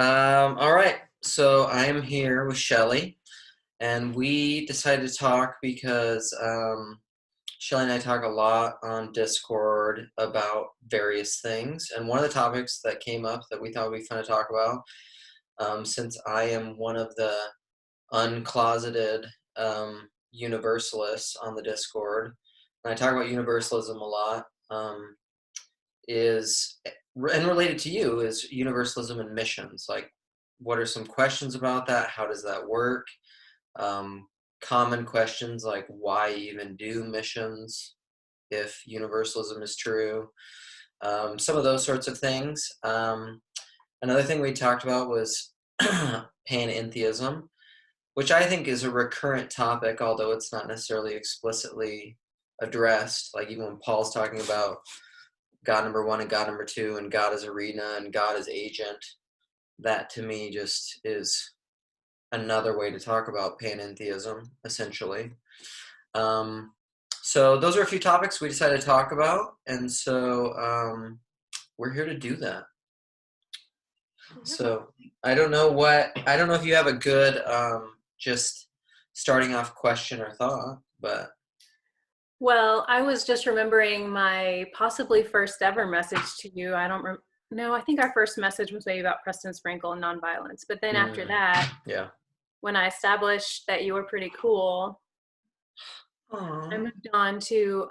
All right. So I am here with Shelly, and we decided to talk because Shelly and I talk a lot on Discord about various things. And one of the topics that came up that we thought would be fun to talk about, since I am one of the uncloseted Universalists on the Discord, and I talk about Universalism a lot, is and related to you is universalism and missions. Like, what are some questions about that? How does that work? Common questions like why even do missions if universalism is true? Some of those sorts of things. Another thing we talked about was panentheism, which I think is a recurrent topic, although it's not necessarily explicitly addressed. Like, even when Paul's talking about God number one and God number two, and God as arena and God as agent, that to me just is another way to talk about panentheism, essentially. So those are a few topics we decided to talk about, and so we're here to do that. So I don't know if you have a good just starting off question or thought, but Well, I was just remembering my possibly first ever message to you. I don't no, I think our first message was maybe about Preston Sprinkle and nonviolence. But then after that, yeah. when I established that you were pretty cool, I Aww. moved on to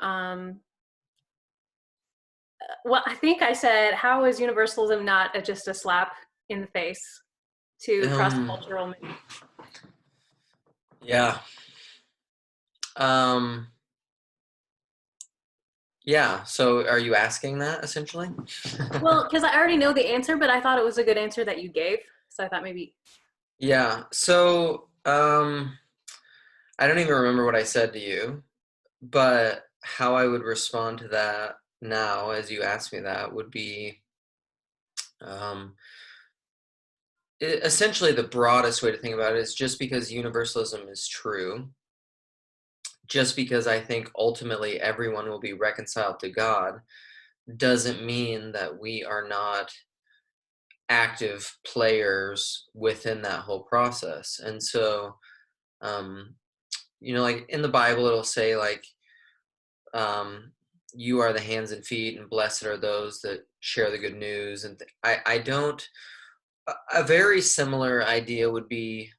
well, I think I said, how is universalism not just a slap in the face to cross-cultural? Yeah. Um, yeah. So are you asking that essentially? Well, because I already know the answer, but I thought it was a good answer that you gave. So I thought maybe. Yeah. So I don't even remember what I said to you, but how I would respond to that now, as you ask me that, would be um, essentially the broadest way to think about it is just because universalism is true, just because I think ultimately everyone will be reconciled to God, doesn't mean that we are not active players within that whole process. And so, um, like in the Bible, it'll say, like, you are the hands and feet, and blessed are those that share the good news. And I don't, a very similar idea would be,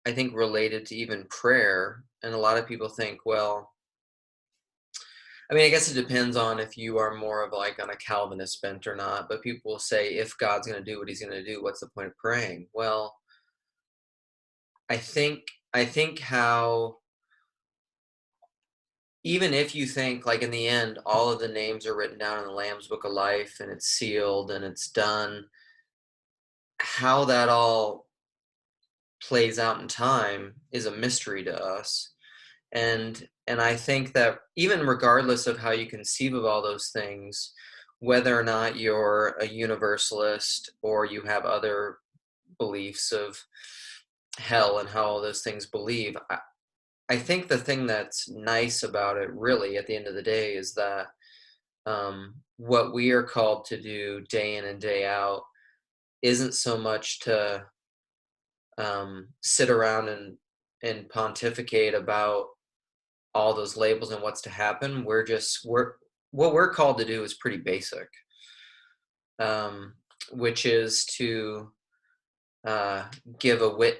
I think, related to even prayer. And a lot of people think, well, I mean, I guess it depends on if you are more of like on a Calvinist bent or not, but people will say, if God's going to do what he's going to do, what's the point of praying? Well, I think, how, even if you think like in the end, all of the names are written down in the Lamb's Book of Life and it's sealed and it's done, how that all plays out in time is a mystery to us. And I think that even regardless of how you conceive of all those things, whether or not you're a universalist or you have other beliefs of hell and how all those things believe, I think the thing that's nice about it, really, at the end of the day, is that what we are called to do day in and day out isn't so much to sit around and pontificate about all those labels and what's to happen. We're what we're called to do is pretty basic, which is to give a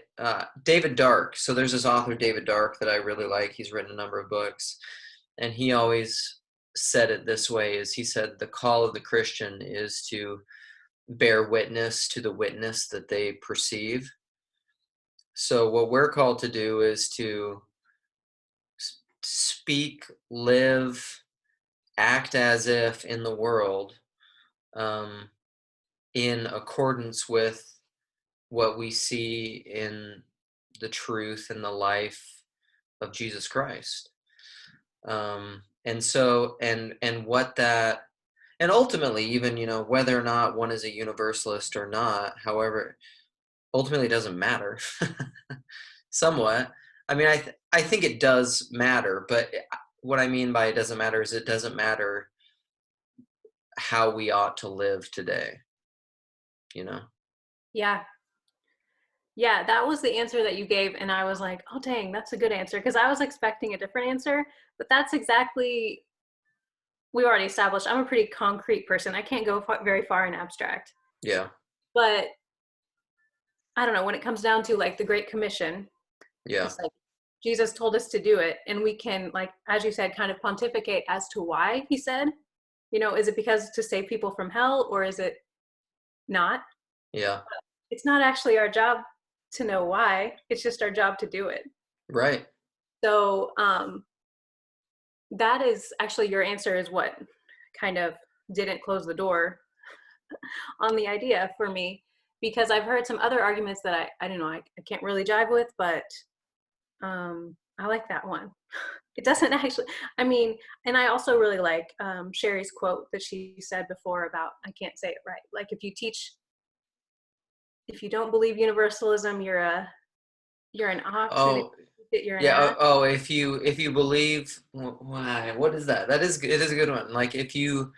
David Dark. So there's this author, David Dark, that I really like. He's written a number of books, and he always said it this way: is he said the call of the Christian is to bear witness to the witness that they perceive. So what we're called to do is to speak, live, act as if in the world, in accordance with what we see in the truth and the life of Jesus Christ. And so, and what that, and ultimately, even, whether or not one is a universalist or not, however, ultimately it doesn't matter. Somewhat. I mean, I think it does matter, but what I mean by it doesn't matter is it doesn't matter how we ought to live today, you know? Yeah. Yeah, that was the answer that you gave, and I was like, "Oh, dang, that's a good answer," because I was expecting a different answer, but that's exactly we already established I'm a pretty concrete person. I can't go very far in abstract. Yeah. But I don't know, when it comes down to, like, the Great Commission, Yeah. it's like Jesus told us to do it, and we can, like, as you said, kind of pontificate as to why he said. Is it because to save people from hell, or is it not? Yeah. It's not actually our job to know why, it's just our job to do it. Right. So, that is actually your answer is what kind of didn't close the door on the idea for me, because I've heard some other arguments that I don't know, I can't really jive with, but I like that one. It doesn't actually, I mean, and I also really like Sherry's quote that she said before about, I can't say it right. Like if you don't believe universalism, you're an ox, and if Oh, you think it, you're an yeah. ass. If you believe, why? What is that? It is a good one. Like if you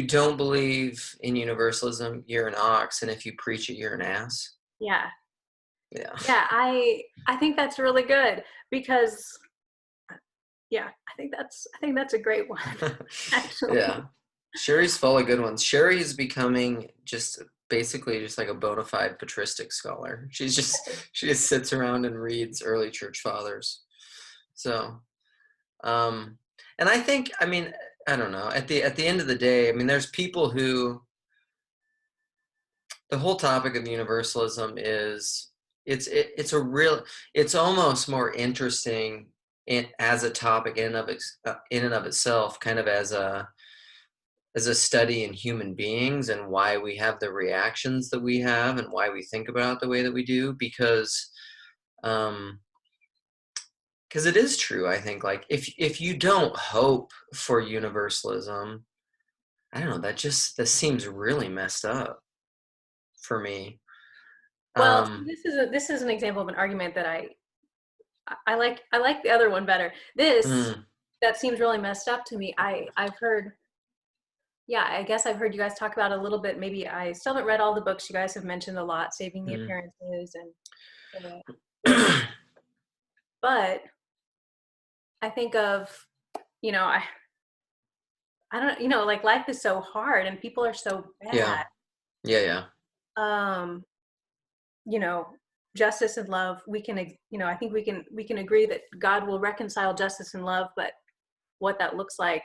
don't believe in universalism, you're an ox, and if you preach it, you're an ass. Yeah. Yeah. Yeah, I think that's really good because yeah, I think that's a great one Yeah. actually. Sherry's full of good ones. Sherry is becoming just basically just like a bona fide patristic scholar. She just sits around and reads early church fathers. So, um, and I think, I mean, I don't know. At the end of the day, I mean, there's people who the whole topic of universalism is it's a real it's almost more interesting as a topic in and of itself, kind of as a study in human beings and why we have the reactions that we have and why we think about it the way that we do, um because it is true. I think, like, if you don't hope for universalism, I don't know, that seems really messed up for me. Well, um this is an example of an argument that I like the other one better. This mm, that seems really messed up to me. I've heard, yeah, I guess I've heard you guys talk about it a little bit. Maybe I still haven't read all the books you guys have mentioned a lot, Saving the mm. Appearances and the rest. But I think of, you know, I don't, like life is so hard and people are so Yeah, bad. yeah, yeah. Um, you know, justice and love, I think we can agree that God will reconcile justice and love, but what that looks like.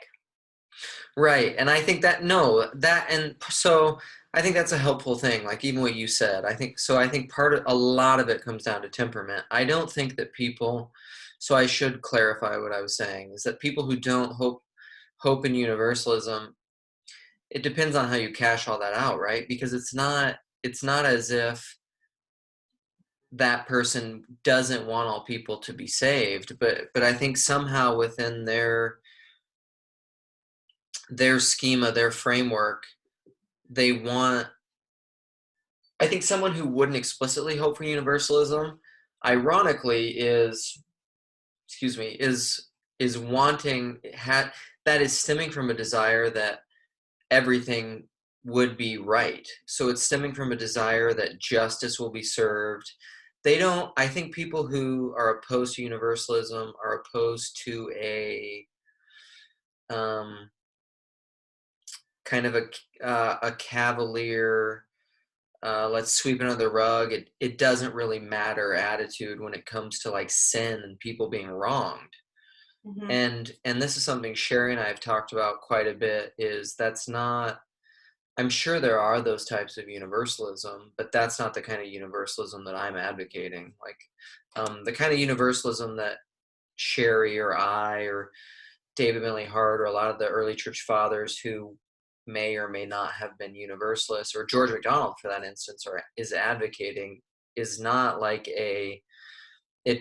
Right. And I think that, no, that, and so I think that's a helpful thing. Like even what you said, I think a lot of it comes down to temperament. I don't think that people, so I should clarify what I was saying, is that people who don't hope in universalism, it depends on how you cash all that out, right? Because it's not as if that person doesn't want all people to be saved, but I think somehow within their schema, their framework, they want, I think someone who wouldn't explicitly hope for universalism, ironically, is wanting that is stemming from a desire that everything would be right. So it's stemming from a desire that justice will be served. They don't. I think people who are opposed to universalism are opposed to a um, kind of a cavalier, let's sweep it under the rug. It doesn't really matter attitude when it comes to like sin and people being wronged. Hmm. And this is something Sherry and I have talked about quite a bit. Is that's not. I'm sure there are those types of universalism, but that's not the kind of universalism that I'm advocating. Like the kind of universalism that Sherry or I or David Bentley Hart or a lot of the early church fathers who may or may not have been universalists, or George MacDonald for that instance, or is advocating, is not like it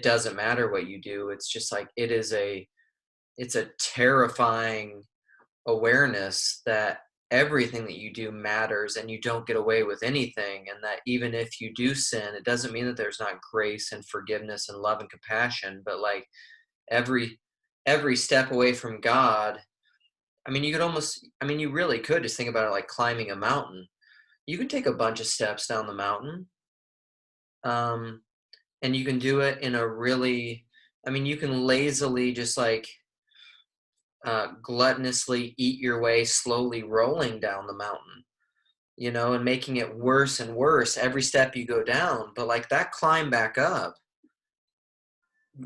doesn't matter what you do. It's just like it's a terrifying awareness that everything that you do matters and you don't get away with anything, and that even if you do sin, it doesn't mean that there's not grace and forgiveness and love and compassion, but like every step away from God, I mean, you really could just think about it like climbing a mountain. you can take a bunch of steps down the mountain. Um, and you can do it in a really, I mean, you can lazily just like gluttonously eat your way slowly rolling down the mountain, and making it worse and worse every step you go down. But like that climb back up,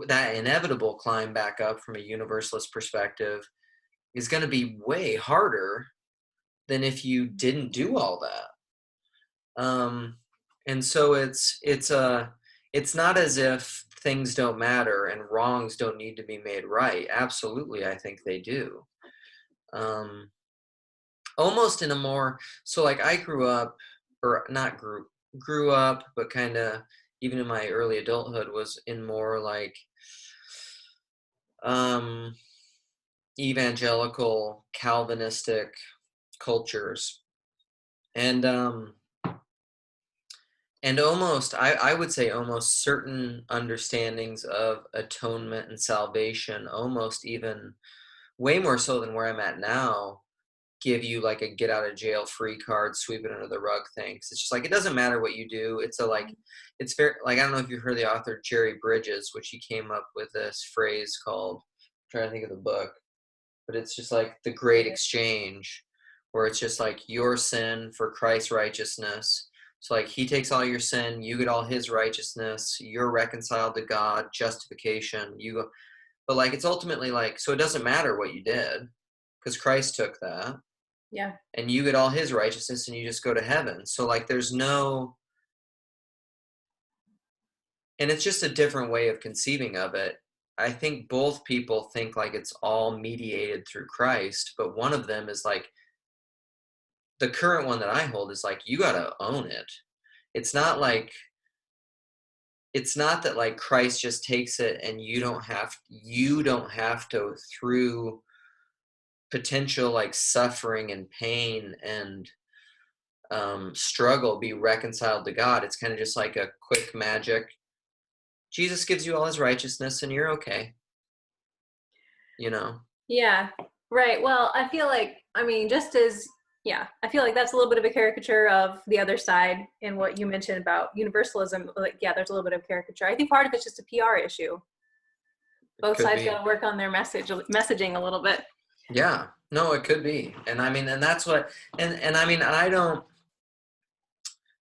that inevitable climb back up from a universalist perspective is going to be way harder than if you didn't do all that. And so it's not as if things don't matter and wrongs don't need to be made right. Absolutely, I think they do. Um, Almost in a more, so like I grew up, or not grew up, but kind of even in my early adulthood was in more like um evangelical Calvinistic cultures. And almost, I would say almost certain understandings of atonement and salvation, almost even way more so than where I'm at now, give you like a get out of jail free card, sweep it under the rug thing. 'Cause it's just like, it doesn't matter what you do. It's a like, it's very, like, I don't know if you heard the author Jerry Bridges, which he came up with this phrase called, I'm trying to think of the book, but it's just like the great exchange, where it's just like your sin for Christ's righteousness. So like he takes all your sin, you get all his righteousness, you're reconciled to God, justification, you go. But like it's ultimately like, so it doesn't matter what you did because Christ took that Yeah. and you get all his righteousness and you just go to heaven. So like there's no, and it's just a different way of conceiving of it. I think both people think like it's all mediated through Christ, but one of them is like, the current one that I hold is like, you got to own it. It's not like, it's not that like Christ just takes it and you don't have to, through potential like suffering and pain and struggle, be reconciled to God. It's kind of just like a quick magic. Jesus gives you all his righteousness and you're okay, you know? Yeah. Right. Well, I feel like, I mean, just as, yeah, I feel like that's a little bit of a caricature of the other side in what you mentioned about universalism. Like, yeah, there's a little bit of caricature. I think part of it's just a PR issue. It Both could sides be. got to work on their messaging a little bit. Yeah. No, it could be. And I mean, and that's what, and I mean, I don't,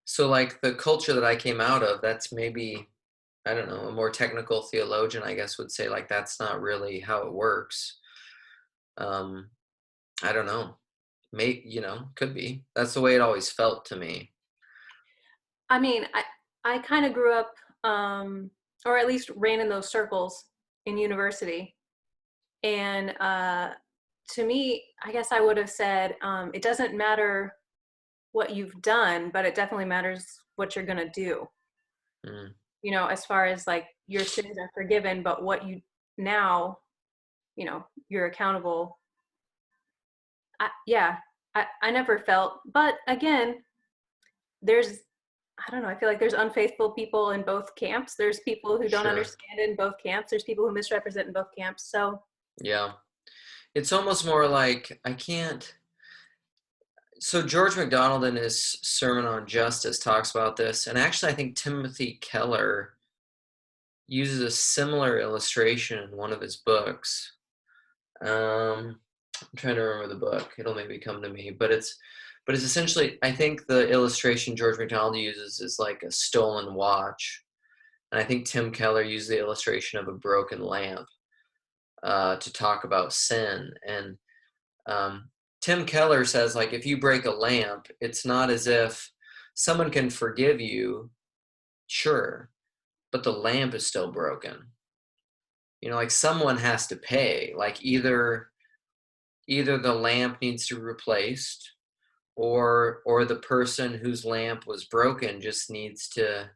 so like the culture that I came out of, that's maybe, I don't know, a more technical theologian, I guess, would say like that's not really how it works. Um, I don't know. Could be. That's the way it always felt to me. I mean, I kind of grew up, or at least ran in those circles in university. And to me, I guess I would have said, it doesn't matter what you've done, but it definitely matters what you're going to do. Mm, As far as like your sins are forgiven, but what you now, you're accountable. Yeah, I never felt, but again, there's, I don't know, I feel like there's unfaithful people in both camps. There's people who don't sure. understand in both camps. There's people who misrepresent in both camps. So, Yeah. It's almost more like I can't. So George MacDonald in his sermon on justice talks about this, and actually I think Timothy Keller uses a similar illustration in one of his books. I'm trying to remember the book. It'll maybe come to me, but it's essentially, I think the illustration George MacDonald uses is like a stolen watch, and I think Tim Keller used the illustration of a broken lamp to talk about sin. And um, Tim Keller says like if you break a lamp, it's not as if someone can forgive you, sure, but the lamp is still broken. Like someone has to pay. Like either the lamp needs to be replaced, or the person whose lamp was broken just needs to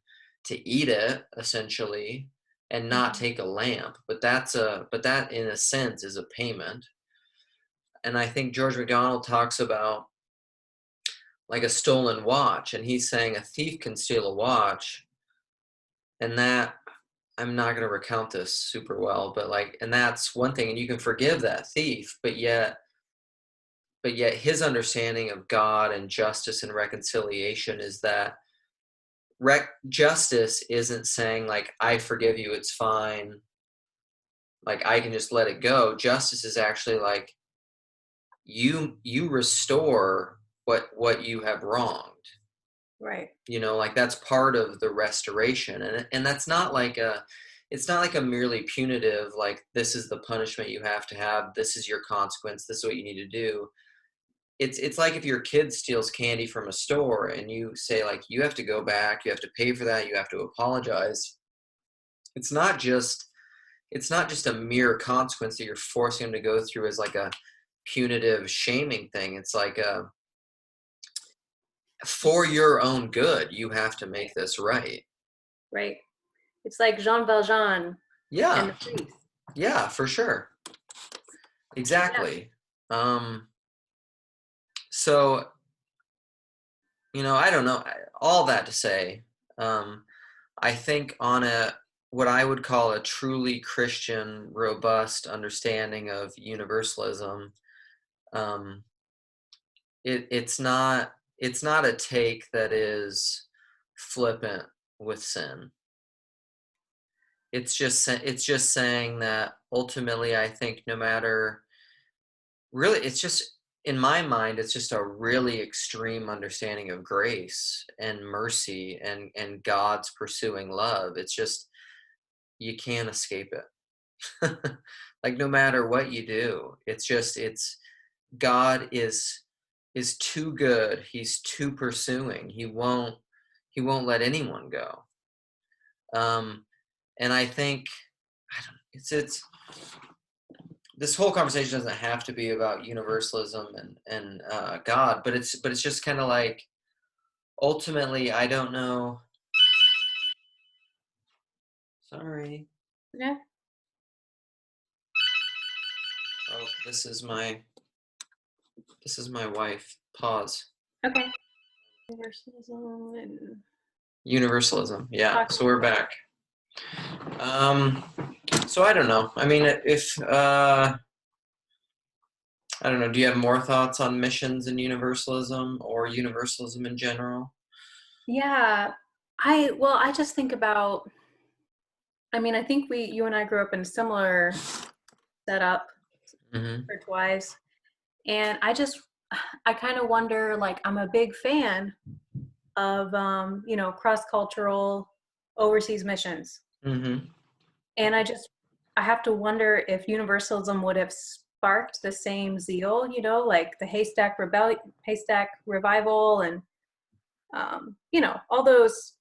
eat it essentially and not mhm. take a lamp. But that in a sense is a payment. And I think George MacDonald talks about like a stolen watch, and he's saying a thief can steal a watch, and that, I'm not going to recount this super well, but like, and that's one thing, and you can forgive that thief, but yet but yet his understanding of God and justice and reconciliation is that justice isn't saying like, I forgive you, it's fine, like I can just let it go. Justice is actually like, you restore what you have wronged. Right. Like that's part of the restoration, and that's not like it's not like a merely punitive, like this is the punishment you have to have, this is your consequence, this is what you need to do. It's like if your kid steals candy from a store and you say like, you have to go back, you have to pay for that, you have to apologize. It's not just a mere consequence that you're forcing them to go through as like a punitive shaming thing. It's like for your own good, you have to make this right. Right. It's like Jean Valjean and Yeah, the priest. yeah, for sure. Yeah. Exactly. So, I don't know. All that to say, I think on what I would call a truly Christian, robust understanding of universalism, um, it's not a take that is flippant with sin. It's just saying that ultimately, I think no matter, really, it's just, in my mind, it's just a really extreme understanding of grace and mercy and God's pursuing love. It's just, you can't escape it. Like no matter what you do, it's God is too good. He's too pursuing. He won't let anyone go. Um, and I think, I don't. It's this whole conversation doesn't have to be about universalism and God, but it's just kind of like, ultimately, I don't know. Sorry. Yeah. Oh, this is my wife. Pause. Okay. Universalism and Universalism. Yeah. talking So we're about. back. Um. So I don't know. I mean, if I don't know. Do you have more thoughts on missions and universalism or universalism in general? Yeah. I just think about, I mean, I think you and I grew up in a similar setup Hmm. church-wise. And I kind of wonder, like, I'm a big fan of, cross-cultural overseas missions. Hmm. And I have to wonder if universalism would have sparked the same zeal, like the haystack revival, and all those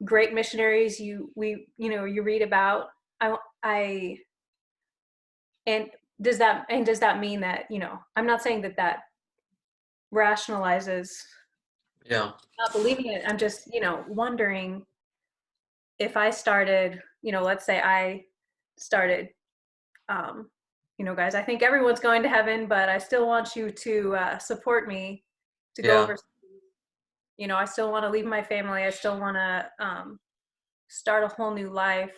great missionaries you read about. I and does that mean that, I'm not saying that rationalizes Yeah. not believing it. I'm just, wondering if I started, let's say I started, um, guys, I think everyone's going to heaven, but I still want you to support me to go Yeah. over. I still want to leave my family. I still want to start a whole new life.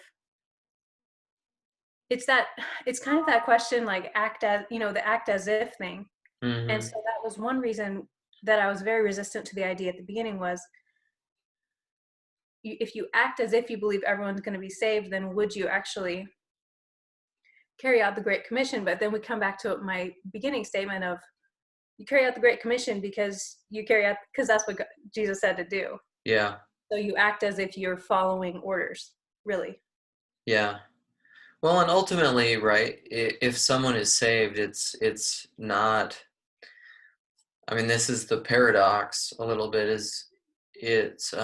It's kind of that question, like the act as if thing. And Hmm. so that was one reason that I was very resistant to the idea at the beginning was, if you act as if you believe everyone's going to be saved, then would you actually carry out the Great Commission? But then we come back to my beginning statement of, you carry out the Great Commission because that's what Jesus said to do. Yeah. So you act as if you're following orders, really. Yeah. Well, and ultimately, right, if someone is saved, it's not. I mean, this is the paradox a little bit. Is it's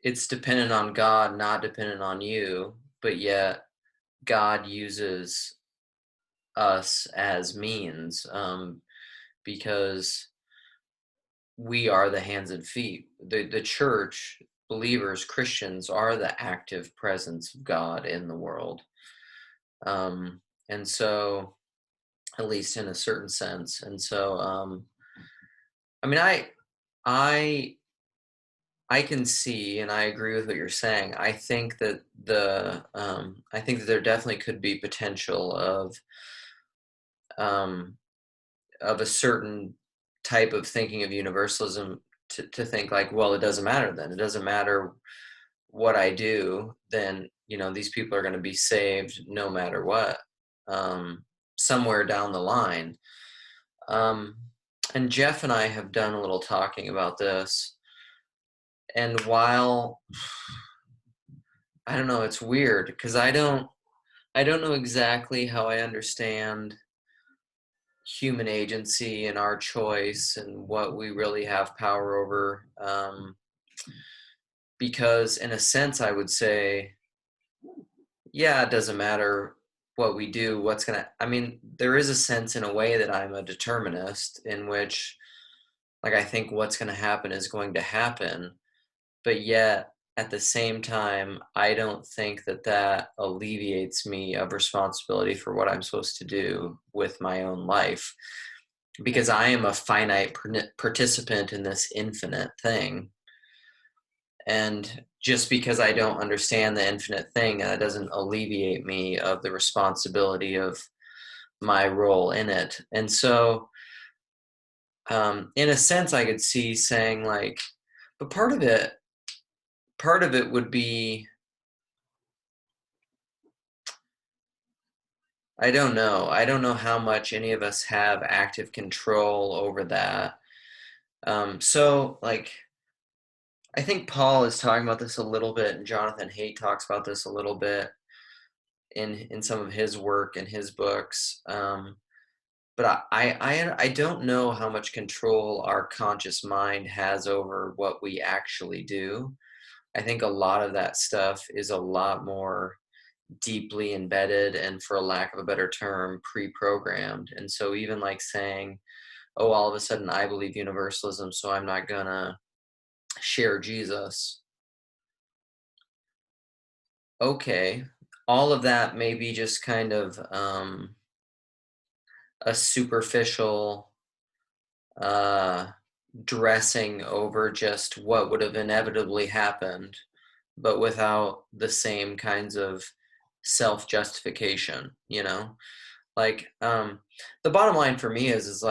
it's dependent on God, not dependent on you, but yet God uses us as means, because we are the hands and feet. The church, believers, Christians, are the active presence of God in the world. And so, at least in a certain sense. And so, I mean, I I can see, and I agree with what you're saying. I think that there definitely could be potential of, um, of a certain type of thinking of universalism to think like, well, it doesn't matter then. It doesn't matter what I do, then, these people are going to be saved no matter what, somewhere down the line. Um, and Jeff and I have done a little talking about this. And while I don't know, it's weird because I don't know exactly how I understand human agency and our choice and what we really have power over. Because in a sense, I would say, yeah, it doesn't matter what we do, there is a sense in a way that I'm a determinist in which, like, I think what's going to happen is going to happen. But yet, at the same time, I don't think that alleviates me of responsibility for what I'm supposed to do with my own life, because I am a finite participant in this infinite thing. And just because I don't understand the infinite thing, that doesn't alleviate me of the responsibility of my role in it. And so, in a sense, I could see saying like, but part of it would be, I don't know. I don't know how much any of us have active control over that. So, like, I think Paul is talking about this a little bit, and Jonathan Haidt talks about this a little bit in some of his work and his books. But I don't know how much control our conscious mind has over what we actually do. I think a lot of that stuff is a lot more deeply embedded and, for a lack of a better term, pre-programmed. And so even like saying, oh, all of a sudden I believe universalism, so I'm not gonna share Jesus. Okay, all of that may be just kind of a superficial uh, dressing over just what would have inevitably happened, but without the same kinds of self-justification, like the bottom line for me is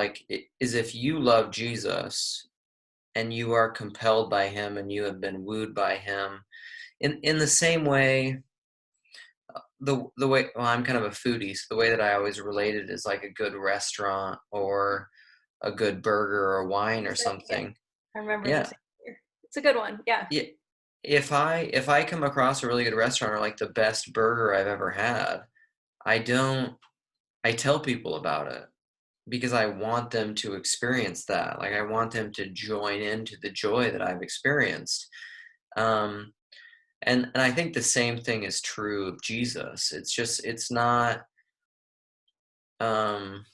if you love Jesus and you are compelled by him and you have been wooed by him in the same way, the way, well, I'm kind of a foodie, so the way that I always relate it is like a good restaurant or a good burger or wine or Yeah, something. I remember Yeah. this. It's a good one. Yeah. Yeah. If I come across a really good restaurant or like the best burger I've ever had, I don't I tell people about it because I want them to experience that. Like I want them to join into the joy that I've experienced. Um, and I think the same thing is true of Jesus. It's not. Um,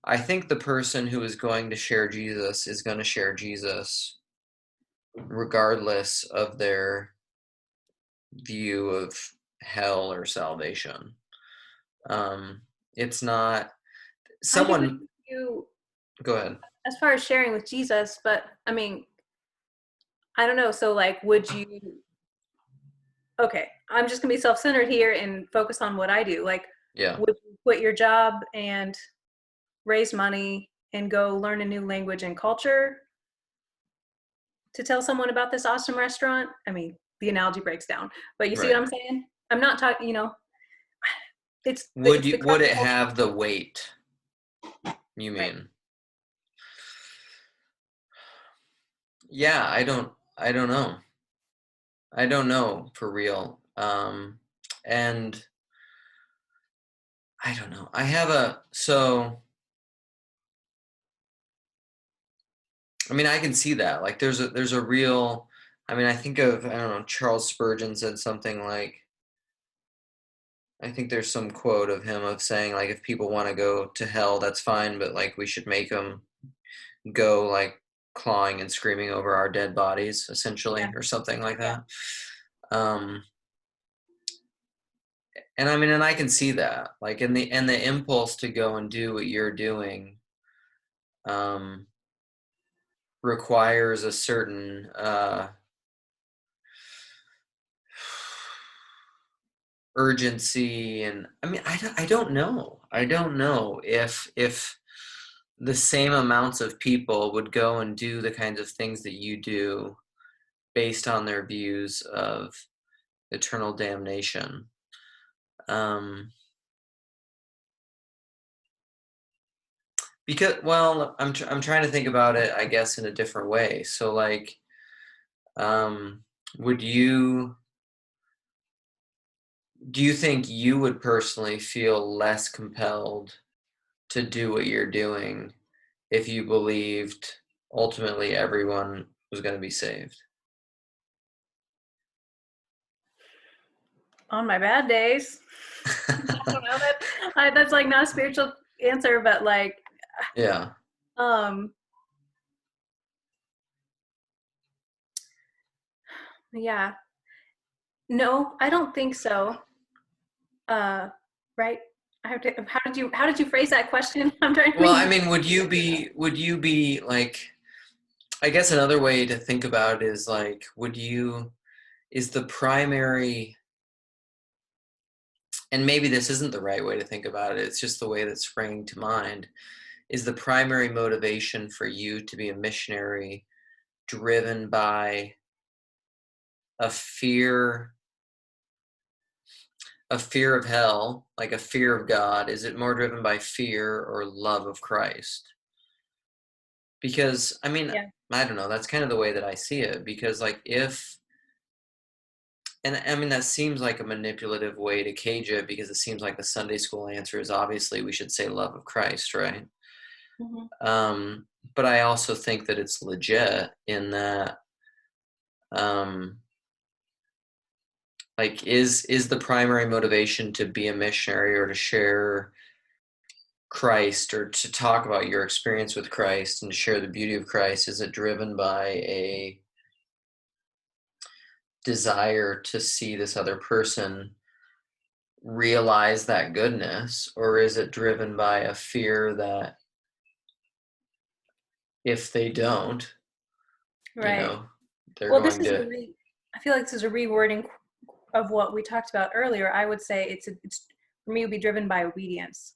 I think the person who is going to share Jesus is going to share Jesus regardless of their view of hell or salvation. Um, it's not I do agree someone. with you Go ahead. as far as sharing with Jesus, but I mean, I don't know. So, like, would you? Okay, I'm just gonna be self-centered here and focus on what I do. Like, Yeah. would you quit your job and raise money and go learn a new language and culture to tell someone about this awesome restaurant? I mean, the analogy breaks down, but you see what Right. I'm saying? I'm not talking. Would It's the you would crux it of have the weight? You right. mean? Yeah, I don't know. I don't know for real. And I don't know. I have a so I mean I can see that. Like there's a real I think of, I don't know, Charles Spurgeon said something like, I think there's some quote of him of saying like, if people want to go to hell, that's fine, but like we should make them go like clawing and screaming over our dead bodies, Yeah. essentially, or something like Yeah. that. Um, and I can see that, like, in the impulse to go and do what you're doing, um, requires a certain urgency, and I don't know. I don't know if the same amounts of people would go and do the kinds of things that you do based on their views of eternal damnation. Um, because, well, I'm trying to think about it, I guess, in a different way. So, like, um, would you do you think you would personally feel less compelled to do what you're doing if you believed ultimately everyone was going to be saved? On my bad days. I don't know that's like not a spiritual answer, but like, Yeah. um, yeah, no, I don't think so. Right? I have to. How did you phrase that question? I'm trying to Well, think. I mean, would you be like, I guess another way to think about it is like, is the primary, and maybe this isn't the right way to think about it, it's just the way that's springing to mind, is the primary motivation for you to be a missionary driven by a fear a fear of hell, like a fear of God? Is it more driven by fear or love of Christ? Because, I mean, Yeah. I don't know, that's kind of the way that I see it. Because, like, and I mean, that seems like a manipulative way to cage it, because it seems like the Sunday school answer is obviously we should say love of Christ, right? Mhm. But I also think that it's legit in that, um, like, is the primary motivation to be a missionary or to share Christ or to talk about your experience with Christ and share the beauty of Christ? Is it driven by a desire to see this other person realize that goodness, or is it driven by a fear that if they don't, you Right. know, they're Well, this going is to. I feel like this is a rewording of what we talked about earlier. I would say it's for me, it would be driven by obedience.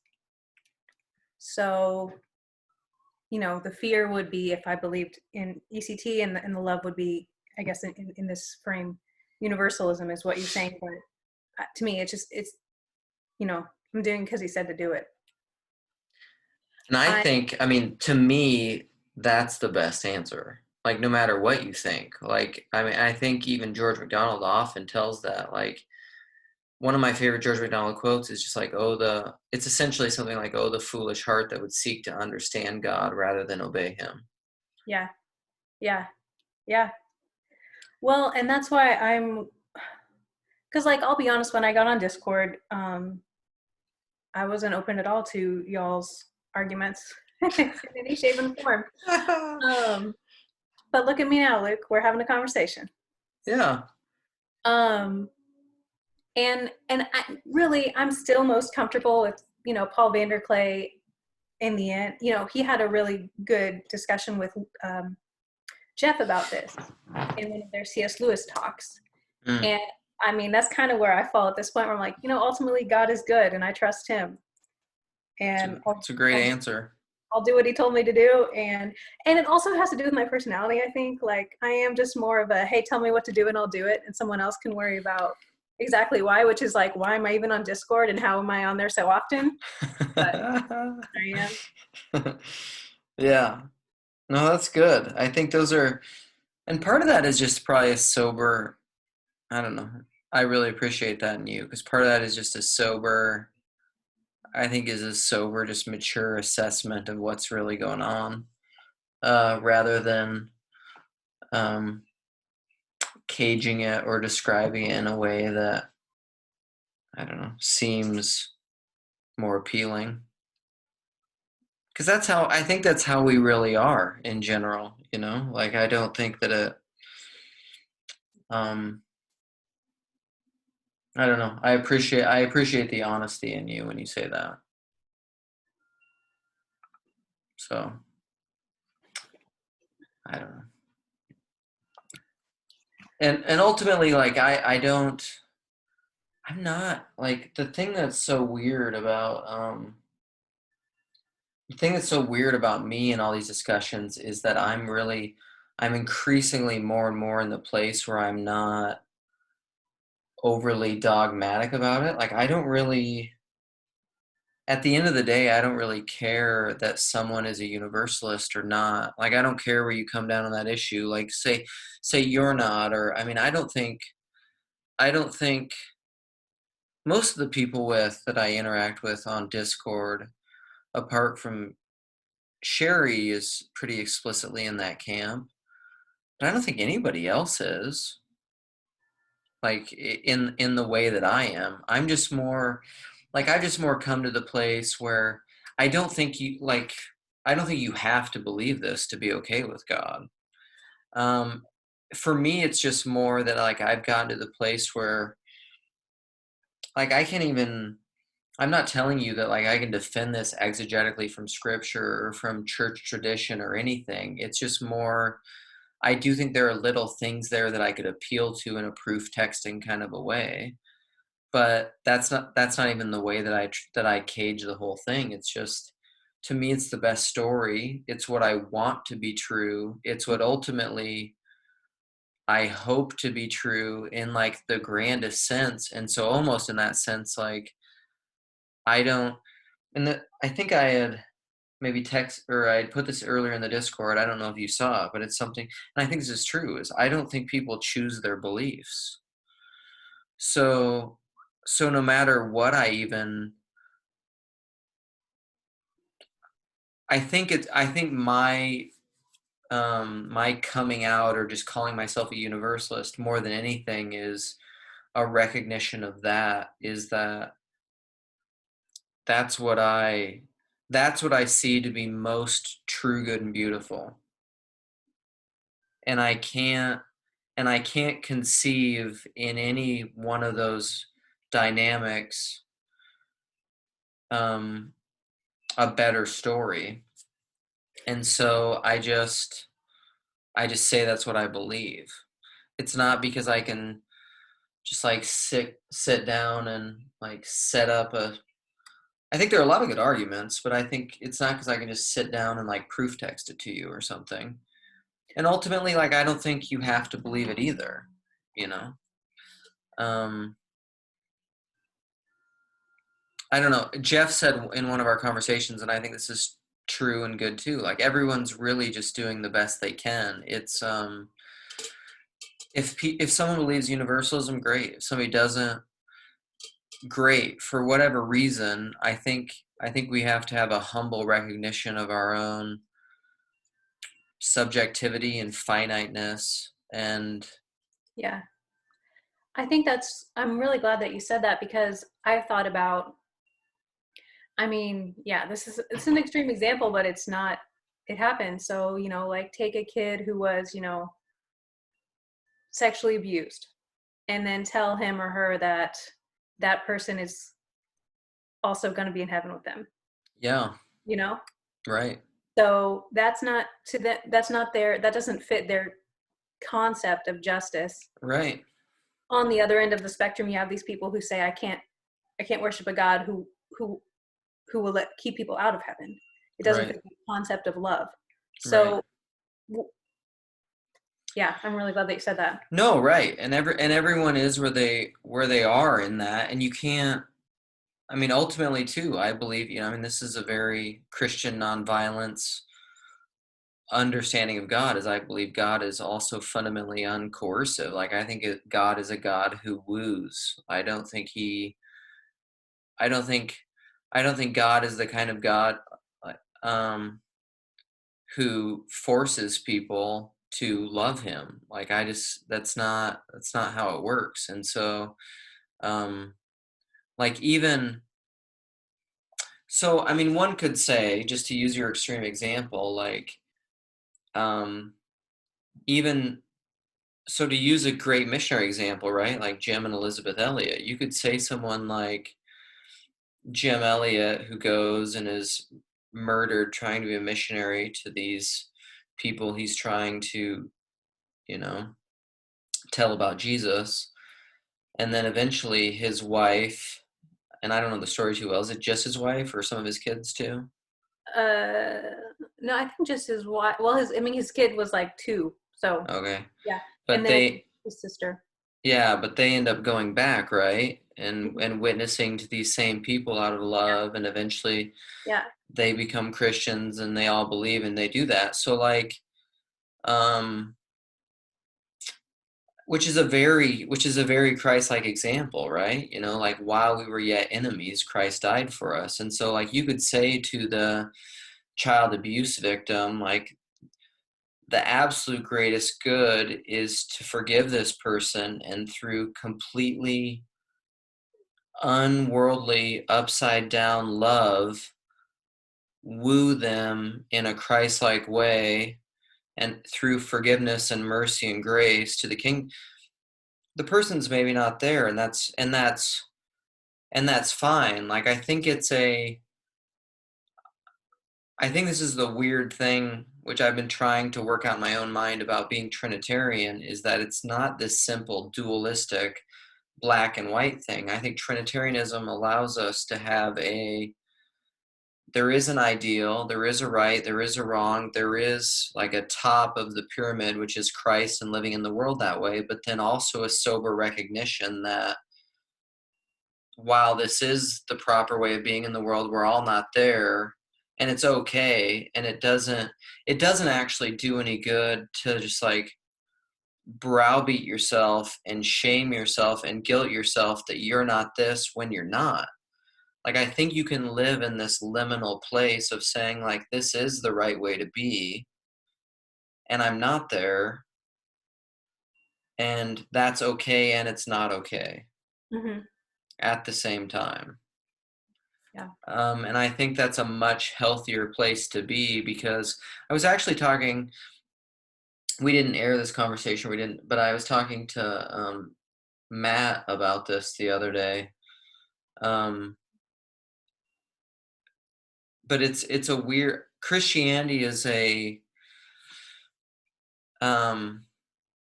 So, the fear would be if I believed in ECT, and the love would be, I guess, in this frame, universalism is what you're saying. But to me, I'm doing because he said to do it. And I I think, I mean, to me, that's the best answer. Like, no matter what you think. Like, I mean, I think even George MacDonald often tells that. Like, one of my favorite George MacDonald quotes is just like, it's essentially something like, oh, the foolish heart that would seek to understand God rather than obey him. Yeah, yeah, yeah. Well, and that's why because like I'll be honest, when I got on Discord, I wasn't open at all to y'all's arguments in any shape and form. Um, but look at me now, Luke. We're having a conversation. Yeah. Um, and I'm still most comfortable with Paul Vanderklay. In the end, he had a really good discussion with Jeff about this in one of their C.S. Lewis talks. Mm. And I mean, that's kind of where I fall at this point where I'm like, ultimately God is good and I trust him. And It's a great answer. I'll do what he told me to do. And it also has to do with my personality, I think. Like I am just more of a, hey, tell me what to do and I'll do it. And someone else can worry about exactly why, which is like, why am I even on Discord and how am I on there so often? But I am. Yeah. No, that's good. I think those are, and part of that is just probably a sober, I don't know. I really appreciate that in you, because part of that is just a sober, I think is a sober, just mature assessment of what's really going on, rather than um, caging it or describing it in a way that, I don't know, seems more appealing. Because I think that's how we really are in general, you know? Like, I don't think that um, I don't know. I appreciate the honesty in you when you say that. So, I don't know. And ultimately, like, I'm not, like, the thing that's so weird about The thing that's so weird about me and all these discussions is that I'm increasingly more and more in the place where I'm not overly dogmatic about it. Like, I don't really, at the end of the day, I don't really care that someone is a universalist or not. Like, I don't care where you come down on that issue. Like, say you're not, or I mean, I don't think most of the people that I interact with on Discord, apart from Sherry, is pretty explicitly in that camp. But I don't think anybody else is, like, in the way that I am. I'm just more like, I just more come to the place where I don't think you like I don't think you have to believe this to be okay with God. Um, for me, it's just more that, like, I've gotten to the place where, like, I'm not telling you that, like, I can defend this exegetically from scripture or from church tradition or anything. It's just more, I do think there are little things there that I could appeal to in a proof texting kind of a way, but that's not even the way that I cage the whole thing. It's just, to me, it's the best story. It's what I want to be true. It's what ultimately I hope to be true in, like, the grandest sense. And so almost in that sense, like, I don't, I think I had maybe text, or I put this earlier in the Discord. I don't know if you saw it, but it's something, and I think this is true, is I don't think people choose their beliefs. So no matter what, I think my coming out, or just calling myself a universalist more than anything, is a recognition of that, is that that's what I that's what I see to be most true, good, and beautiful. And I can't conceive in any one of those dynamics um, a better story. And so I just say that's what I believe. It's not because I can just, like, sit down and, like, set up a. I think there are a lot of good arguments, but I think it's not because I can just sit down and, like, proof text it to you or something. And ultimately, like, I don't think you have to believe it either, you know. Um, I don't know. Jeff said in one of our conversations, and I think this is true and good too. Like, everyone's really just doing the best they can. It's if someone believes universalism, great. If somebody doesn't, great. For whatever reason, I think we have to have a humble recognition of our own subjectivity and finiteness. And Yeah. I think I'm really glad that you said that, because I've thought about, I mean, yeah, it's an extreme example, but it's not, it happens. So, like, take a kid who was, sexually abused, and then tell him or her that that person is also going to be in heaven with them, yeah, you know? right, So that's not that doesn't fit their concept of justice. right, On the other end of the spectrum, you have these people who say, I can't worship a God who who will keep people out of heaven. It doesn't right, fit the concept of love. right. So yeah, I'm really glad that you said that. No, right. And everyone is where they are in that, and you can't. I mean, ultimately, too, I believe, I mean, this is a very Christian nonviolence understanding of God, as I believe God is also fundamentally uncoercive. Like, I think God is a God who woos. I don't think I don't think God is the kind of God uh, um who forces people to love him. Like, I just that's not how it works. And so um like, even so, I mean, one could say, just to use your extreme example, like, um even so, to use a great missionary example, right? Like Jim and Elizabeth Elliot, you could say someone like Jim Elliot, who goes and is murdered trying to be a missionary to these people he's trying to, you know, tell about Jesus. And then eventually his wife, and I don't know the story too well, is it just his wife or some of his kids too? Uh, no, I think just his wife. Well, his I mean, his kid was like 2, so Okay. yeah, and But then they his sister. Yeah, but they end up going back, right? Mhm. And witnessing to these same people out of love, and eventually Yeah. they become Christians and they all believe and they do that. So like um which is a very Christ-like example, right? You know, like while we were yet enemies, Christ died for us. And so like you could say to the child abuse victim, like the absolute greatest good is to forgive this person and through completely unworldly, upside down love, woo them in a Christ like way and through forgiveness and mercy and grace to the king. The person's maybe not there, and that's fine. Like I think this is the weird thing which I've been trying to work out in my own mind about being Trinitarian, is that it's not this simple dualistic black and white thing. I think Trinitarianism allows us to have there is an ideal, there is a right, there is a wrong, there is like a top of the pyramid, which is Christ and living in the world that way, but then also a sober recognition that while this is the proper way of being in the world, we're all not there, and it's okay, and it doesn't actually do any good to just like browbeat yourself and shame yourself and guilt yourself that you're not this when you're not. Like I think you can live in this liminal place of saying like this is the right way to be and I'm not there, and that's okay and it's not okay Hmm. at the same time. Yeah. And I think that's a much healthier place to be, because I was actually talking, we didn't air this conversation, we didn't, but I was talking to Matt about this the other day. Um, but it's a weird, Christianity is um,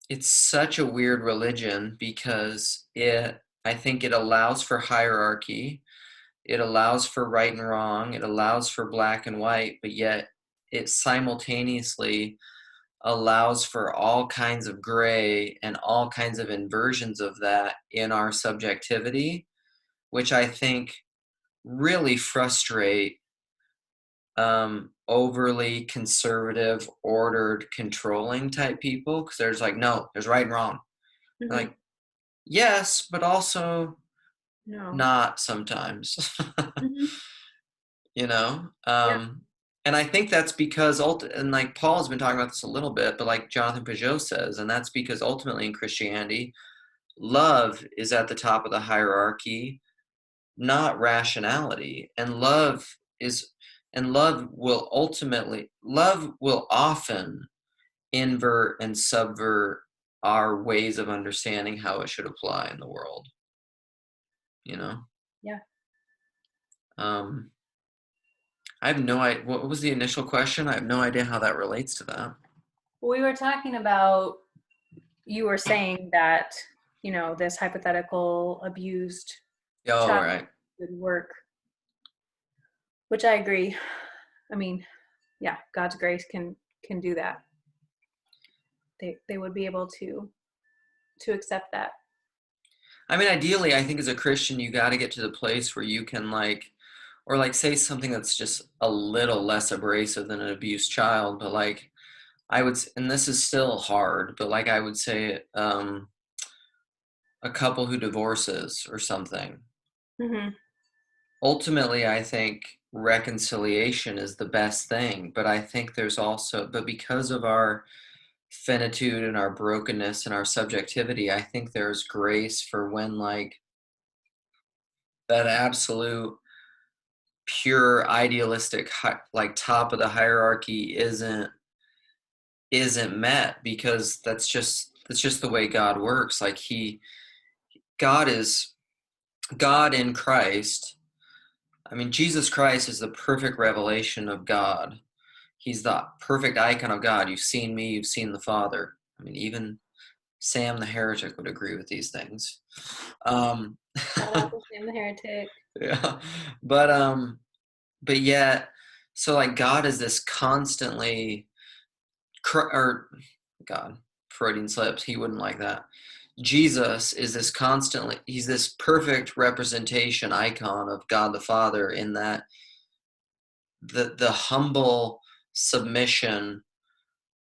it's such a weird religion because I think it allows for hierarchy, it allows for right and wrong, it allows for black and white, but yet it simultaneously allows for all kinds of gray and all kinds of inversions of that in our subjectivity, which I think really frustrate overly conservative, ordered, controlling type people, because there's like, no, there's right and wrong. Hmm. Like, yes, but also No. not sometimes. Hmm. you know? Yeah. And I think that's because, and like Paul's been talking about this a little bit, but like Jonathan Pajot says, and that's because ultimately in Christianity, love is at the top of the hierarchy, not rationality. Is, and love will often invert and subvert our ways of understanding how it should apply in the world, you know? Yeah. Um, I have no idea. What was the initial question? I have no idea how that relates to that. We were talking about, you were saying that, this hypothetical abused Oh, child right. would work, which I agree. I mean, yeah, God's grace can do that. They would be able to accept that. I mean, ideally, I think as a Christian, you got to get to the place where you can like, or like say something that's just a little less abrasive than an abused child, but like and this is still hard, but like I would say, a couple who divorces or something. Hmm. Ultimately, I think reconciliation is the best thing, but I think but because of our finitude and our brokenness and our subjectivity, I think there's grace for when like that absolute pure idealistic like top of the hierarchy isn't met, because that's just the way God works. Like God is God in Christ. I mean, Jesus Christ is the perfect revelation of God. He's the perfect icon of God. You've seen me, you've seen the Father. I mean, even Sam the heretic would agree with these things. Um, Shout out to Sam the Heretic. yeah, but yet, So like God is this constantly, or God, Freudian slips, he wouldn't like that. Jesus is this constantly, he's this perfect representation icon of God the Father, in that the humble submission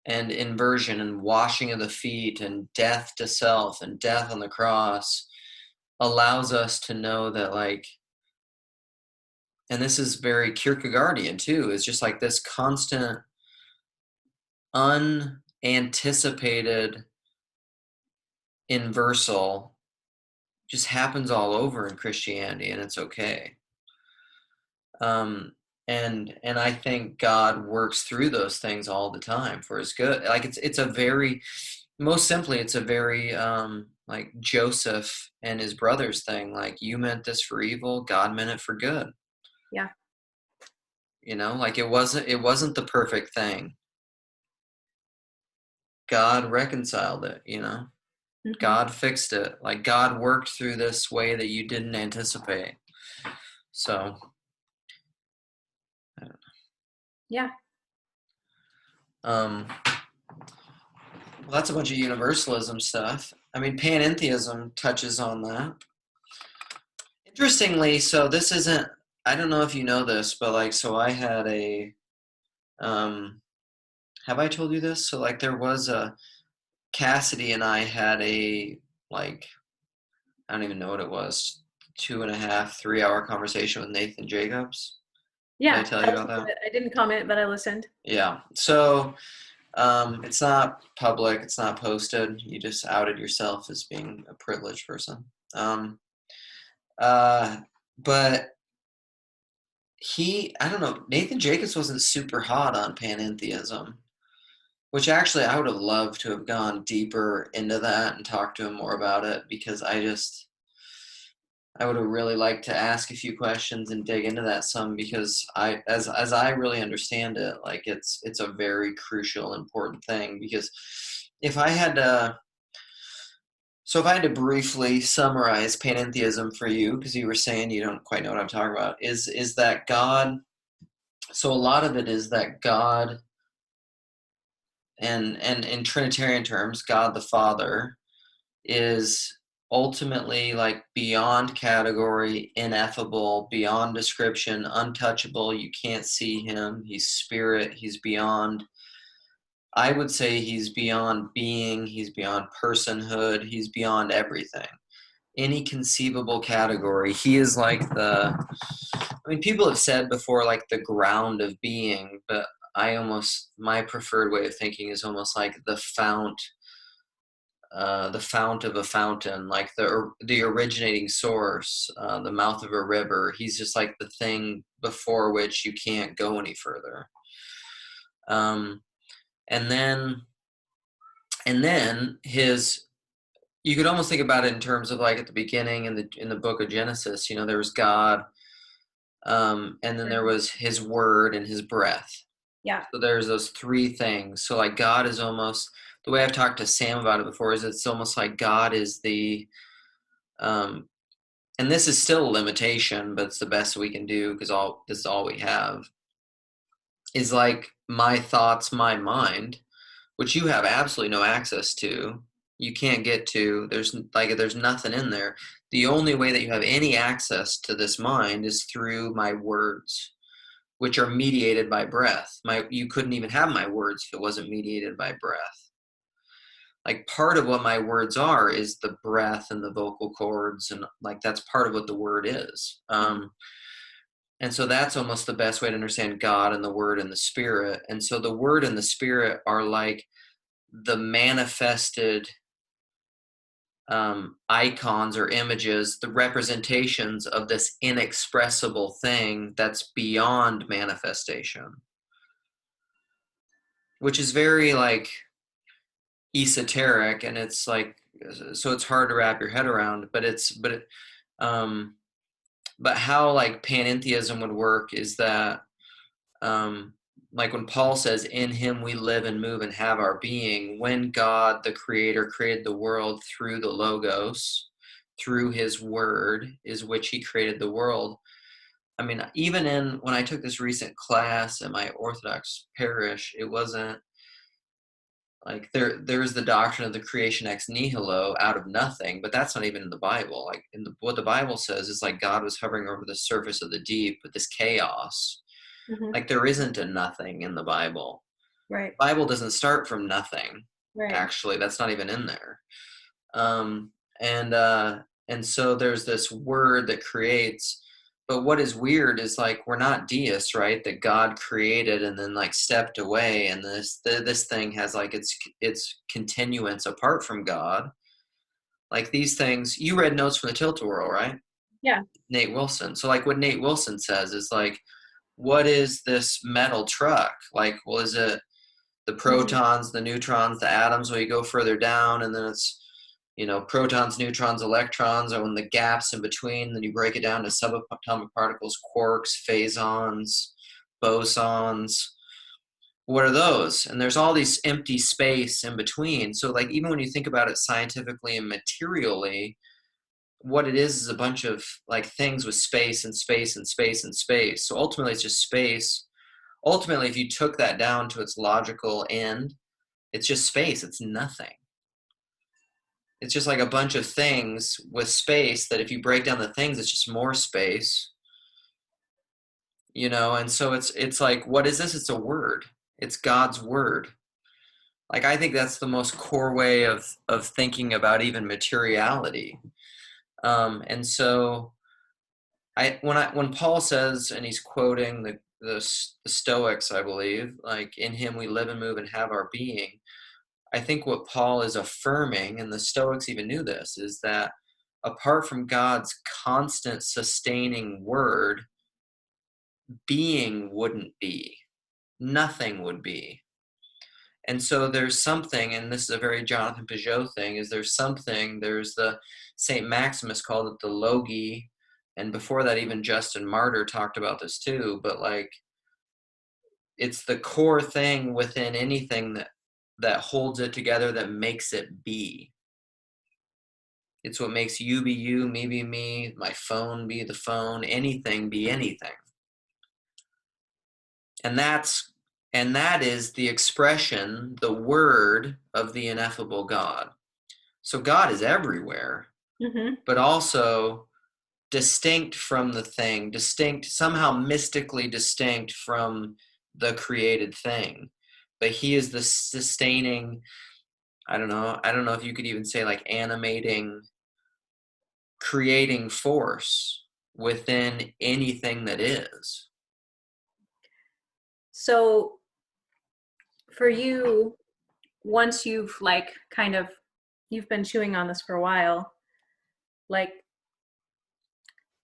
and inversion and washing of the feet and death to self and death on the cross allows us to know that, like, and this is very Kierkegaardian too, is just like this constant unanticipated inversal just happens all over in Christianity, and it's okay. Um, and I think God works through those things all the time for his good. Like it's a very, most simply, it's a very like Joseph and his brothers thing. Like, you meant this for evil, God meant it for good. Yeah. You know, like it wasn't the perfect thing. God reconciled it, you know. Hmm. God fixed it. Like, God worked through this way that you didn't anticipate. So, Yeah. well, that's a bunch of universalism stuff. I mean, PanEntheism touches on that. Interestingly, so this isn't, I don't know if you know this, but like, so I had um, have I told you this? So like, there was Cassidy and I had like, I don't even know what it was, 2.5, 3 hour conversation with Nathan Jacobs. Did I Yeah. tell I you about listened to that? it. I didn't comment, but I listened. Yeah. So it's not public. It's not posted. You just outed yourself as being a privileged person. Um, uh, but I don't know, Nathan Jacobs wasn't super hot on panentheism, which actually I would have loved to have gone deeper into that and talked to him more about it, because I would have really liked to ask a few questions and dig into that some, because as I really understand it, like it's a very crucial, important thing. Because if I had to, so if I had to briefly summarize panentheism for you, because you were saying you don't quite know what I'm talking about, is that God. So a lot of it is that God, and in Trinitarian terms, God the Father is ultimately like beyond category, ineffable, beyond description, untouchable. You can't see him. He's spirit. He's beyond, I would say he's beyond being. He's beyond personhood. He's beyond everything. Any conceivable category. He is like I mean, people have said before, like the ground of being, but my preferred way of thinking is almost like the fount of a fountain, like the originating source, the mouth of a river. He's just like the thing before which you can't go any further. Um, and then his, you could almost think about it in terms of like at the beginning in the book of Genesis. You know, there was God, and then there was his word and his breath. Yeah. So there's those three things. So like God is almost, the way I've talked to Sam about it before, is it's almost like God is um, and this is still a limitation, but it's the best we can do, because this is all we have, is like my thoughts, my mind, which you have absolutely no access to. You can't get to. There's nothing in there. The only way that you have any access to this mind is through my words, which are mediated by breath. You couldn't even have my words if it wasn't mediated by breath. Like, part of what my words are is the breath and the vocal cords, and like that's part of what the word is. And so that's almost the best way to understand God and the Word and the Spirit. And so the Word and the Spirit are like the manifested icons or images, the representations of this inexpressible thing that's beyond manifestation, which is very like esoteric, and it's like, so it's hard to wrap your head around. Um, but how like panentheism would work is that, um, like when Paul says, "In Him we live and move and have our being," when God, the Creator, created the world through the Logos, through His Word, is which He created the world. I mean, even in when I took this recent class in my Orthodox parish, it wasn't like there's the doctrine of the creation ex nihilo, out of nothing, but that's not even in the Bible. Like what the Bible says is like God was hovering over the surface of the deep with this chaos. Hmm. Like there isn't a nothing in the Bible. Right. The Bible doesn't start from nothing. Right. Actually, that's not even in there. Um, and so there's this word that creates. But what is weird is like we're not deists, right? That God created and then like stepped away, and this thing has like its continuance apart from God. Like these things, you read Notes from the Tilt-A-Whirl, right? Yeah. Nate Wilson. So like what Nate Wilson says is like, what is this metal truck? Like, well, is it the Hmm. protons, the neutrons, the atoms? Well, you go further down, and then it's protons, neutrons, electrons, and when the gaps in between, then you break it down to subatomic particles, quarks, phasons, bosons. What are those? And there's all these empty space in between. So like even when you think about it scientifically and materially, what it is a bunch of like things with space and space and space and space. So ultimately it's just space. Ultimately, if you took that down to its logical end, it's just space. It's nothing. It's just like a bunch of things with space that if you break down the things, it's just more space, and so it's like, what is this? It's a word. It's God's word. Like I think that's the most core way of thinking about even materiality. And so when Paul says, and he's quoting the Stoics, I believe, like in him we live and move and have our being. I think what Paul is affirming, and the Stoics even knew this, is that apart from God's constant sustaining word, being wouldn't be. Nothing would be. And so there's something, and this is a very Jonathan Peugeot thing, is there's the St. Maximus called it the logi, and before that even Justin Martyr talked about this too, but like it's the core thing within anything that holds it together, that makes it be. It's what makes you be you, me be me, my phone be the phone, anything be anything. And that is the expression, the word of the ineffable God. So God is everywhere, Hmm. but also distinct from the thing, distinct, somehow mystically distinct from the created thing. But he is the sustaining, I don't know if you could even say like animating, creating force within anything that is. So for you, once you've like kind of you've been chewing on this for a while, like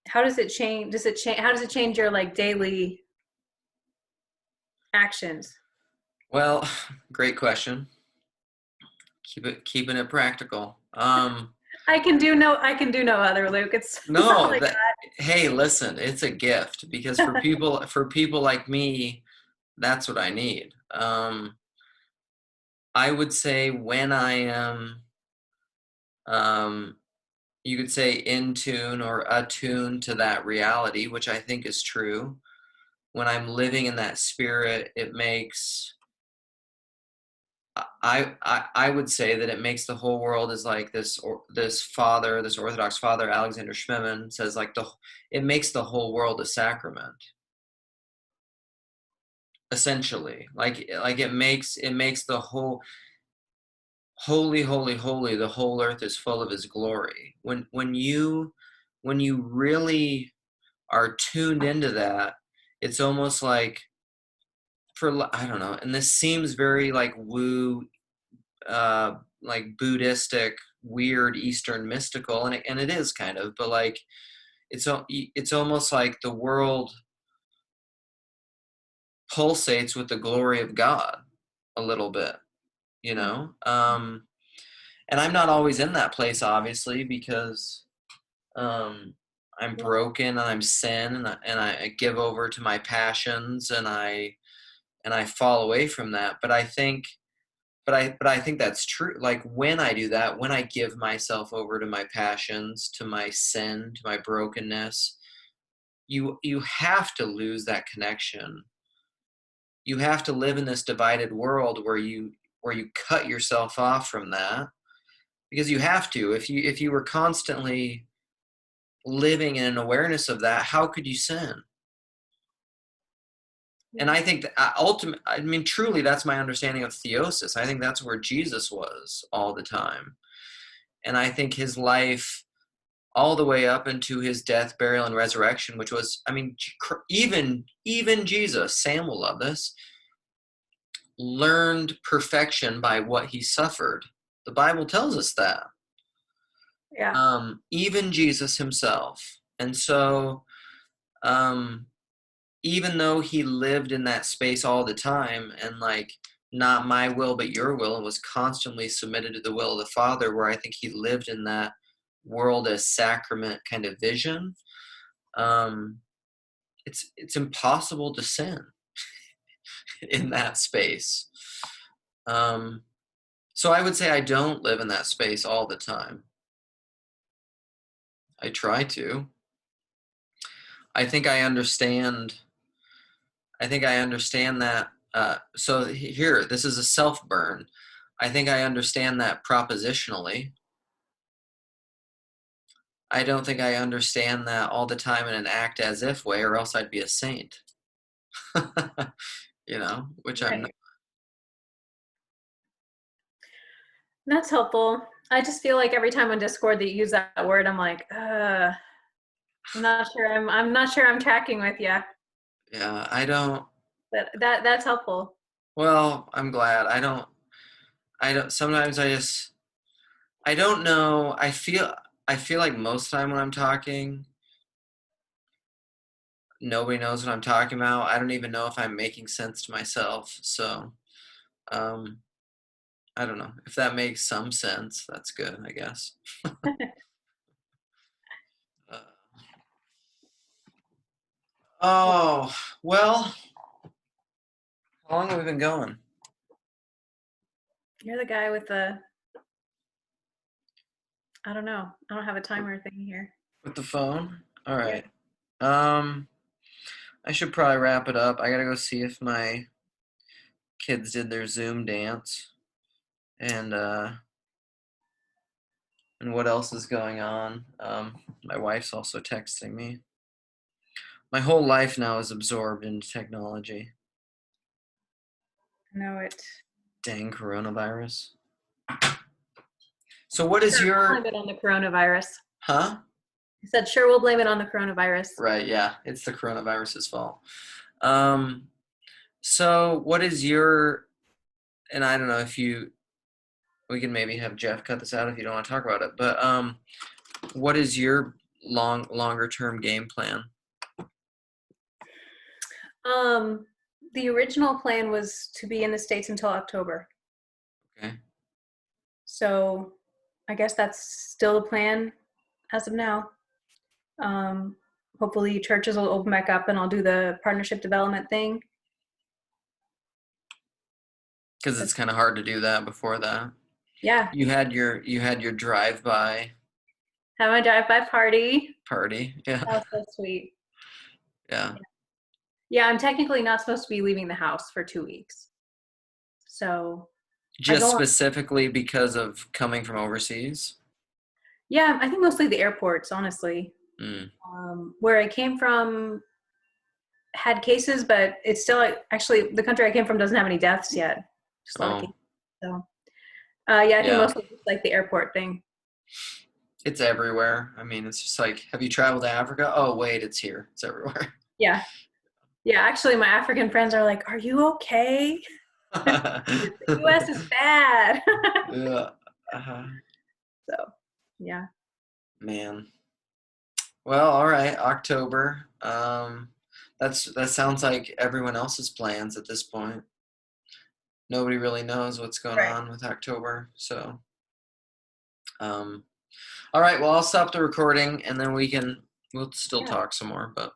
how does it change? Does it change? How does it change your like daily actions? Well, great question. Keeping it practical. I can do no other, Luke. It's all No, I that hey, listen, it's a gift because got. for people like me, that's what I need. I would say when I am, um, you could say in tune or attuned to that reality, which I think is true. When I'm living in that spirit, it makes I would say that it makes the whole world is like this Orthodox father Alexander Schmemann says like it makes the whole world a sacrament, essentially. Like it makes the whole holy, holy, holy, the whole earth is full of his glory. When you really are tuned into that, it's almost like, I don't know, and this seems very like woo, like Buddhistic, weird Eastern mystical, and it is kind of, but like it's almost like the world pulsates with the glory of God a little bit, you know. And I'm not always in that place, obviously, because um, I'm broken and I'm sin, and I give over to my passions, and I fall away from that. But I think that's true. Like when I do that, when I give myself over to my passions, to my sin, to my brokenness, you have to lose that connection. You have to live in this divided world where you cut yourself off from that, because you have to. If you were constantly living in an awareness of that, how could you sin? And I think that I mean, truly, that's my understanding of theosis. I think that's where Jesus was all the time. And I think his life, all the way up into his death, burial, and resurrection, which was, I mean, even Jesus, Sam will love this, learned perfection by what he suffered. The Bible tells us that. Yeah. Even Jesus himself. And so, even though he lived in that space all the time and like, not my will but your will, and was constantly submitted to the will of the Father, where I think he lived in that world as sacrament kind of vision, it's impossible to sin in that space. So I would say I don't live in that space all the time. I try to. I think I understand that. So here, this is a self-burn. I think I understand that propositionally. I don't think I understand that all the time in an act as if way, or else I'd be a saint. Which I'm not. Right. That's helpful. I just feel like every time on Discord that you use that word, I'm like, I'm not sure. I'm not sure I'm tracking with you. Yeah, I don't. But that's helpful. Well, I'm glad. I don't. Sometimes I don't know. I feel like most of the time when I'm talking, nobody knows what I'm talking about. I don't even know if I'm making sense to myself. So, I don't know. If that makes some sense, that's good, I guess. Uh, oh, well, how long have we been going? You're the guy with the, I don't know. I don't have a timer thing here. With the phone? All Yeah. right. I should probably wrap it up. I gotta go see if my kids did their Zoom dance, and what else is going on. My wife's also texting me. My whole life now is absorbed into technology. I know it. Dang coronavirus. So what is Sure, we'll your, blame it on the coronavirus. huh? I said, sure, we'll blame it on the coronavirus. Right, yeah, it's the coronavirus's fault. So what is your, and I don't know if we can maybe have Jeff cut this out if you don't want to talk about it, but what is your longer term game plan? The original plan was to be in the States until October. Okay. So I guess that's still the plan as of now. Hopefully churches will open back up and I'll do the partnership development thing. Because it's kind of hard to do that before that. Yeah. You had your drive-by Have my drive-by party. party. Yeah. That was so sweet. Yeah. Yeah, I'm technically not supposed to be leaving the house for 2 weeks. So I Just go on, specifically because of coming from overseas? yeah, I think mostly the airports, honestly. Mm. Where I came from had cases, but it's still actually the country I came from doesn't have any deaths yet. Just a lot of Oh, cases. So yeah, I think yeah. mostly just like the airport thing. It's everywhere. I mean, it's just like, have you traveled to Africa? Oh, wait, it's here. It's everywhere. Yeah. Yeah, actually my African friends are like, "Are you okay? The US is bad." Yeah. Uh-huh. So, yeah. Man. Well, all right, October. That sounds like everyone else's plans at this point. Nobody really knows what's going Right. on with October, so all right, well, I'll stop the recording and then we'll still Yeah. talk some more, but